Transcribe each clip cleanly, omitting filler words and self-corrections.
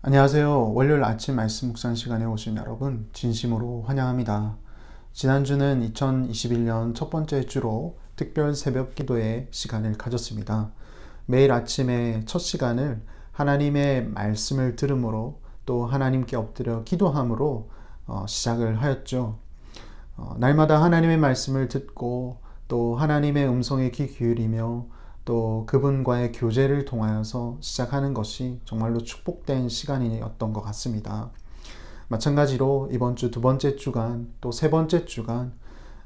안녕하세요. 월요일 아침 말씀 묵상 시간에 오신 여러분 진심으로 환영합니다. 지난주는 2021년 첫 번째 주로 특별 새벽 기도의 시간을 가졌습니다. 매일 아침에 첫 시간을 하나님의 말씀을 들음으로 또 하나님께 엎드려 기도함으로 시작을 하였죠. 날마다 하나님의 말씀을 듣고 또 하나님의 음성에 귀 기울이며 또 그분과의 교제를 통하여서 시작하는 것이 정말로 축복된 시간이었던 것 같습니다. 마찬가지로 이번 주 두 번째 주간 또 세 번째 주간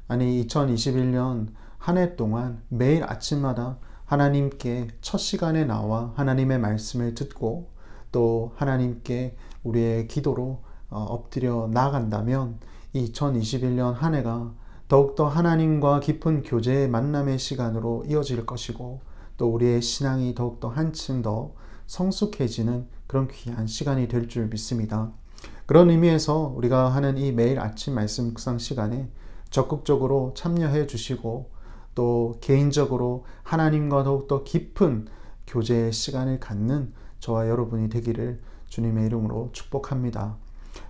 2021년 한 해 동안 매일 아침마다 하나님께 첫 시간에 나와 하나님의 말씀을 듣고 또 하나님께 우리의 기도로 엎드려 나아간다면 2021년 한 해가 더욱더 하나님과 깊은 교제의 만남의 시간으로 이어질 것이고 또 우리의 신앙이 더욱더 한층 더 성숙해지는 그런 귀한 시간이 될 줄 믿습니다. 그런 의미에서 우리가 하는 이 매일 아침 말씀 묵상 시간에 적극적으로 참여해 주시고 또 개인적으로 하나님과 더욱더 깊은 교제의 시간을 갖는 저와 여러분이 되기를 주님의 이름으로 축복합니다.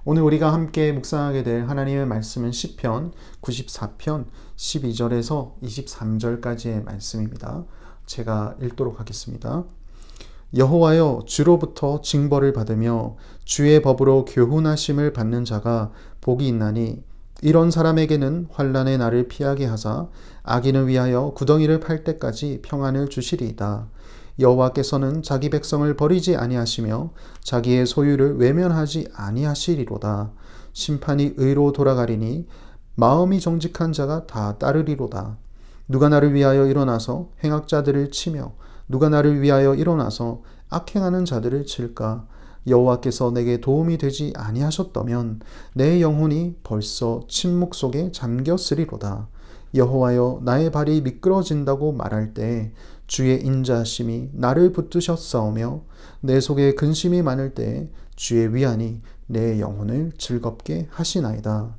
오늘 우리가 함께 묵상하게 될 하나님의 말씀은 시편 94편 12절에서 23절까지의 말씀입니다. 제가 읽도록 하겠습니다. 여호와여, 주로부터 징벌을 받으며 주의 법으로 교훈하심을 받는 자가 복이 있나니 이런 사람에게는 환난의 날을 피하게 하사 악인을 위하여 구덩이를 팔 때까지 평안을 주시리이다. 여호와께서는 자기 백성을 버리지 아니하시며 자기의 소유를 외면하지 아니하시리로다. 심판이 의로 돌아가리니 마음이 정직한 자가 다 따르리로다. 누가 나를 위하여 일어나서 행악자들을 치며 누가 나를 위하여 일어나서 악행하는 자들을 칠까? 여호와께서 내게 도움이 되지 아니하셨다면 내 영혼이 벌써 침묵 속에 잠겼으리로다. 여호와여, 나의 발이 미끄러진다고 말할 때 주의 인자하심이 나를 붙드셨사오며 내 속에 근심이 많을 때 주의 위안이 내 영혼을 즐겁게 하시나이다.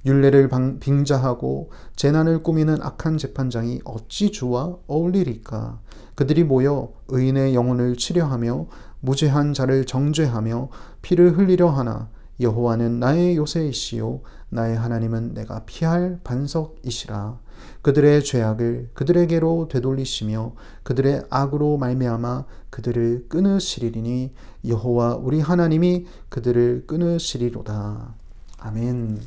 율례를 빙자하고 재난을 꾸미는 악한 재판장이 어찌 주와 어울리리까? 그들이 모여 의인의 영혼을 치려하며 무죄한 자를 정죄하며 피를 흘리려 하나 여호와는 나의 요새이시요 나의 하나님은 내가 피할 반석이시라. 그들의 죄악을 그들에게로 되돌리시며 그들의 악으로 말미암아 그들을 끊으시리니 여호와 우리 하나님이 그들을 끊으시리로다. 아멘.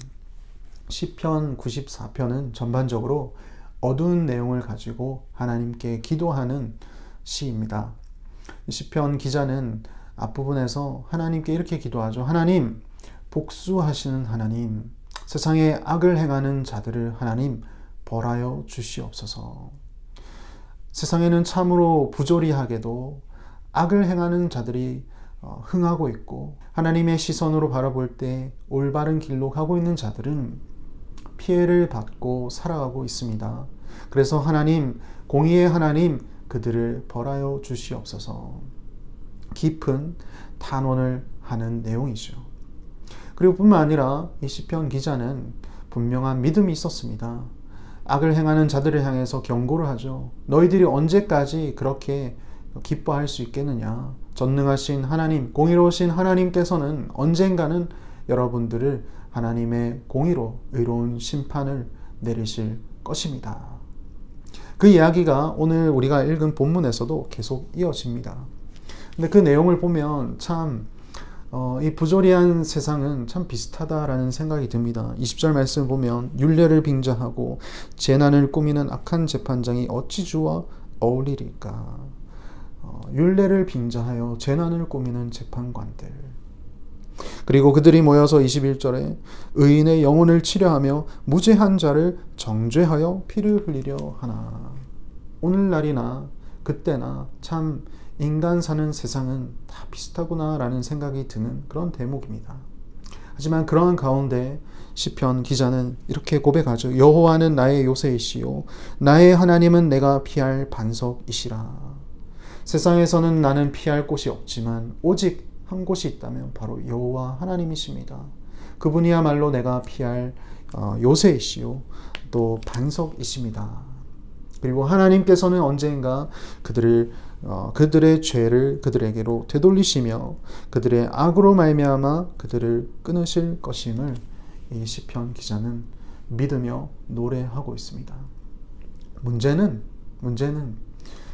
시편 94편은 전반적으로 어두운 내용을 가지고 하나님께 기도하는 시입니다. 시편 기자는 앞부분에서 하나님께 이렇게 기도하죠. 하나님, 복수하시는 하나님, 세상에 악을 행하는 자들을 하나님 벌하여 주시옵소서. 세상에는 참으로 부조리하게도 악을 행하는 자들이 흥하고 있고 하나님의 시선으로 바라볼 때 올바른 길로 가고 있는 자들은 피해를 받고 살아가고 있습니다. 그래서 하나님, 공의의 하나님, 그들을 벌하여 주시옵소서. 깊은 탄원을 하는 내용이죠. 그리고 뿐만 아니라 이 시편 기자는 분명한 믿음이 있었습니다. 악을 행하는 자들을 향해서 경고를 하죠. 너희들이 언제까지 그렇게 기뻐할 수 있겠느냐? 전능하신 하나님, 공의로우신 하나님께서는 언젠가는 여러분들을 하나님의 공의로 의로운 심판을 내리실 것입니다. 그 이야기가 오늘 우리가 읽은 본문에서도 계속 이어집니다. 근데 그 내용을 보면 참 이 부조리한 세상은 참 비슷하다라는 생각이 듭니다. 20절 말씀을 보면 율례를 빙자하고 재난을 꾸미는 악한 재판장이 어찌 주와 어울리리까? 율례를 빙자하여 재난을 꾸미는 재판관들, 그리고 그들이 모여서 21절에 의인의 영혼을 치려하며 무죄한 자를 정죄하여 피를 흘리려 하나. 오늘날이나 그때나 참 인간 사는 세상은 다 비슷하구나 라는 생각이 드는 그런 대목입니다. 하지만 그러한 가운데 시편 기자는 이렇게 고백하죠. 여호와는 나의 요새이시요 나의 하나님은 내가 피할 반석이시라. 세상에서는 나는 피할 곳이 없지만 오직 한 곳이 있다면 바로 여호와 하나님이십니다. 그분이야말로 내가 피할 요새이시요 또 반석이십니다. 그리고 하나님께서는 언젠가 그들을 그들의 죄를 그들에게로 되돌리시며 그들의 악으로 말미암아 그들을 끊으실 것임을 이 시편 기자는 믿으며 노래하고 있습니다. 문제는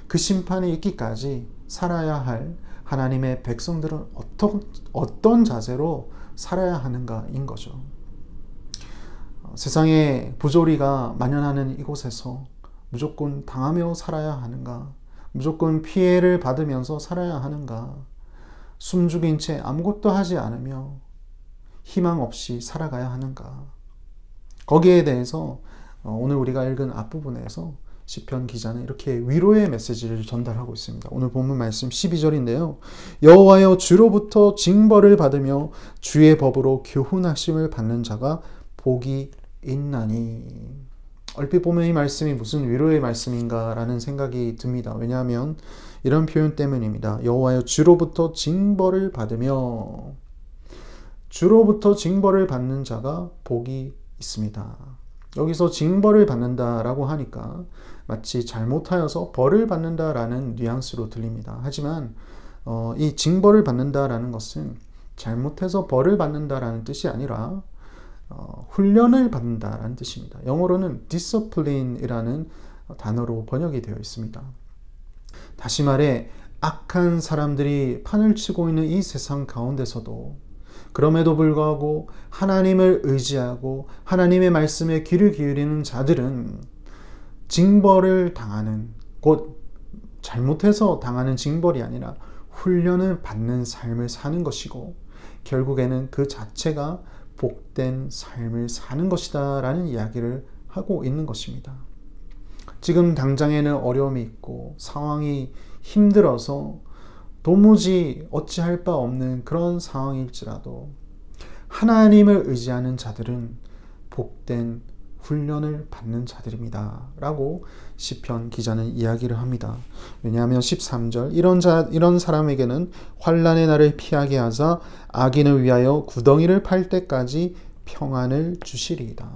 그 심판이 있기까지 살아야 할 하나님의 백성들은 어떤 자세로 살아야 하는가인 거죠. 세상에 부조리가 만연하는 이곳에서 무조건 당하며 살아야 하는가? 무조건 피해를 받으면서 살아야 하는가? 숨죽인 채 아무것도 하지 않으며 희망 없이 살아가야 하는가? 거기에 대해서 오늘 우리가 읽은 앞부분에서 시편 기자는 이렇게 위로의 메시지를 전달하고 있습니다. 오늘 본문 말씀 12절인데요. 여호와여 주로부터 징벌을 받으며 주의 법으로 교훈하심을 받는 자가 복이 있나니. 얼핏 보면 이 말씀이 무슨 위로의 말씀인가라는 생각이 듭니다. 왜냐하면 이런 표현 때문입니다. 여호와여 주로부터 징벌을 받으며, 주로부터 징벌을 받는 자가 복이 있습니다. 여기서 징벌을 받는다라고 하니까 마치 잘못하여서 벌을 받는다라는 뉘앙스로 들립니다. 하지만 이 징벌을 받는다라는 것은 잘못해서 벌을 받는다라는 뜻이 아니라 훈련을 받는다라는 뜻입니다. 영어로는 discipline이라는 단어로 번역이 되어 있습니다. 다시 말해 악한 사람들이 판을 치고 있는 이 세상 가운데서도 그럼에도 불구하고 하나님을 의지하고 하나님의 말씀에 귀를 기울이는 자들은 징벌을 당하는, 곧 잘못해서 당하는 징벌이 아니라 훈련을 받는 삶을 사는 것이고 결국에는 그 자체가 복된 삶을 사는 것이다 라는 이야기를 하고 있는 것입니다. 지금 당장에는 어려움이 있고 상황이 힘들어서 도무지 어찌할 바 없는 그런 상황일지라도 하나님을 의지하는 자들은 복된 훈련을 받는 자들입니다 라고 시편 기자는 이야기를 합니다. 왜냐하면 13절 이런 사람에게는 환난의 날을 피하게 하사 악인을 위하여 구덩이를 팔 때까지 평안을 주시리이다.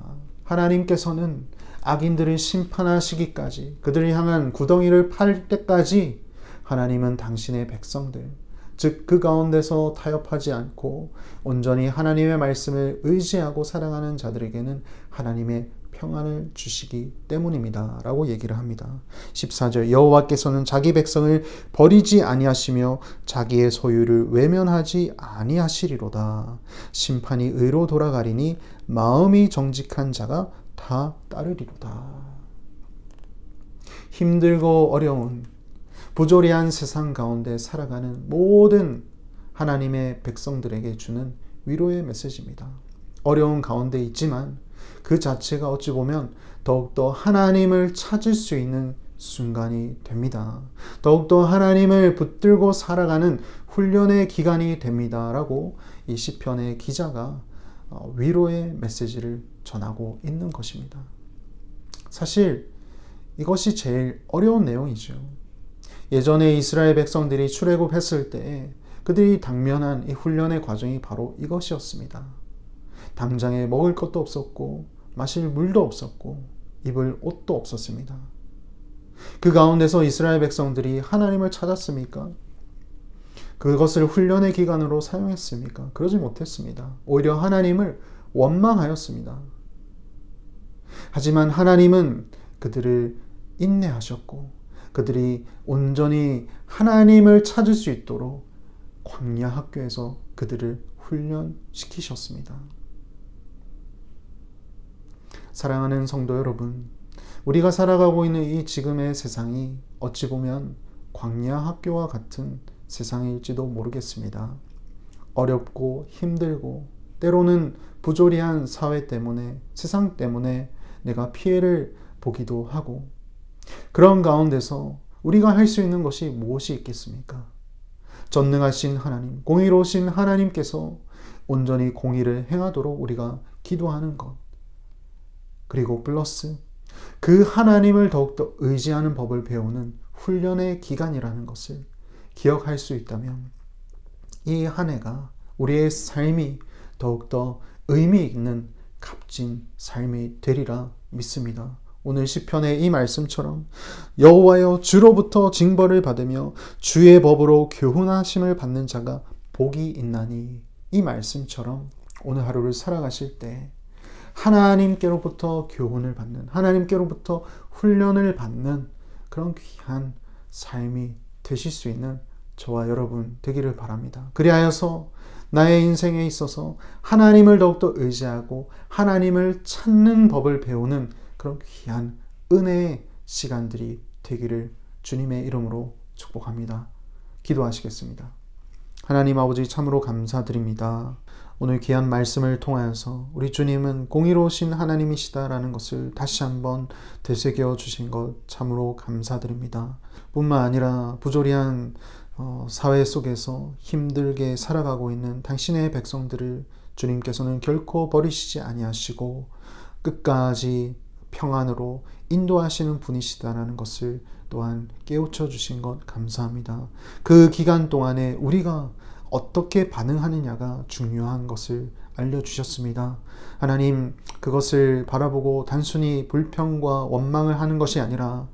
하나님께서는 악인들을 심판하시기까지, 그들을 향한 구덩이를 팔 때까지 하나님은 당신의 백성들, 즉 그 가운데서 타협하지 않고 온전히 하나님의 말씀을 의지하고 살아가는 자들에게는 하나님의 평안을 주시기 때문입니다 라고 얘기를 합니다. 14절 여호와께서는 자기 백성을 버리지 아니하시며 자기의 소유를 외면하지 아니하시리로다. 심판이 의로 돌아가리니 마음이 정직한 자가 다 따르리로다. 힘들고 어려운 부조리한 세상 가운데 살아가는 모든 하나님의 백성들에게 주는 위로의 메시지입니다. 어려운 가운데 있지만 그 자체가 어찌 보면 더욱더 하나님을 찾을 수 있는 순간이 됩니다. 더욱더 하나님을 붙들고 살아가는 훈련의 기간이 됩니다 라고 이 시편의 기자가 위로의 메시지를 전하고 있는 것입니다. 사실 이것이 제일 어려운 내용이죠. 예전에 이스라엘 백성들이 출애굽했을 때 그들이 당면한 이 훈련의 과정이 바로 이것이었습니다. 당장에 먹을 것도 없었고 마실 물도 없었고 입을 옷도 없었습니다. 그 가운데서 이스라엘 백성들이 하나님을 찾았습니까? 그것을 훈련의 기간으로 사용했습니까? 그러지 못했습니다. 오히려 하나님을 원망하였습니다. 하지만 하나님은 그들을 인내하셨고 그들이 온전히 하나님을 찾을 수 있도록 광야 학교에서 그들을 훈련시키셨습니다. 사랑하는 성도 여러분, 우리가 살아가고 있는 이 지금의 세상이 어찌 보면 광야 학교와 같은 세상일지도 모르겠습니다. 어렵고 힘들고 때로는 부조리한 사회 때문에, 세상 때문에 내가 피해를 보기도 하고, 그런 가운데서 우리가 할 수 있는 것이 무엇이 있겠습니까? 전능하신 하나님, 공의로우신 하나님께서 온전히 공의를 행하도록 우리가 기도하는 것, 그리고 플러스 그 하나님을 더욱더 의지하는 법을 배우는 훈련의 기간이라는 것을 기억할 수 있다면 이 한 해가 우리의 삶이 더욱더 의미 있는 값진 삶이 되리라 믿습니다. 오늘 시편의 이 말씀처럼 여호와여 주로부터 징벌을 받으며 주의 법으로 교훈하심을 받는 자가 복이 있나니, 이 말씀처럼 오늘 하루를 살아가실 때 하나님께로부터 교훈을 받는, 하나님께로부터 훈련을 받는 그런 귀한 삶이 되실 수 있는 저와 여러분 되기를 바랍니다. 그리하여서 나의 인생에 있어서 하나님을 더욱더 의지하고 하나님을 찾는 법을 배우는 그런 귀한 은혜의 시간들이 되기를 주님의 이름으로 축복합니다. 기도하시겠습니다. 하나님 아버지, 참으로 감사드립니다. 오늘 귀한 말씀을 통하여서 우리 주님은 공의로우신 하나님이시다라는 것을 다시 한번 되새겨 주신 것 참으로 감사드립니다. 뿐만 아니라 부조리한 사회 속에서 힘들게 살아가고 있는 당신의 백성들을 주님께서는 결코 버리시지 아니하시고 끝까지 평안으로 인도하시는 분이시다라는 것을 또한 깨우쳐 주신 것 감사합니다. 그 기간 동안에 우리가 어떻게 반응하느냐가 중요한 것을 알려주셨습니다. 하나님, 그것을 바라보고 단순히 불평과 원망을 하는 것이 아니라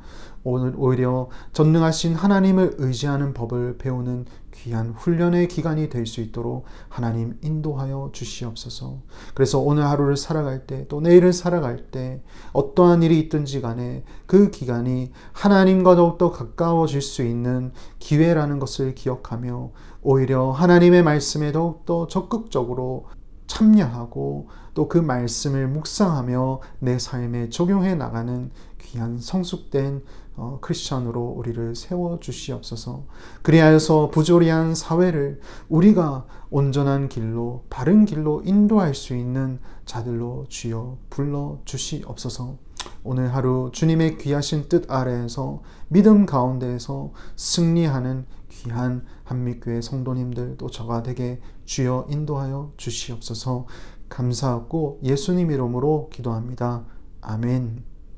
오히려 전능하신 하나님을 의지하는 법을 배우는 귀한 훈련의 기간이 될 수 있도록 하나님 인도하여 주시옵소서. 그래서 오늘 하루를 살아갈 때, 또 내일을 살아갈 때 어떠한 일이 있든지 간에 그 기간이 하나님과 더욱더 가까워질 수 있는 기회라는 것을 기억하며 오히려 하나님의 말씀에 더욱더 적극적으로 참여하고 또 그 말씀을 묵상하며 내 삶에 적용해 나가는 귀한 성숙된 크리스천으로 우리를 세워주시옵소서. 그리하여서 부조리한 사회를 우리가 온전한 길로, 바른 길로 인도할 수 있는 자들로 주여 불러주시옵소서. 오늘 하루 주님의 귀하신 뜻 아래에서 믿음 가운데에서 승리하는 귀한 한미교회 성도님들, 또 저가 되게 주여 인도하여 주시옵소서. 감사하고 예수님 이름으로 기도합니다. 아멘.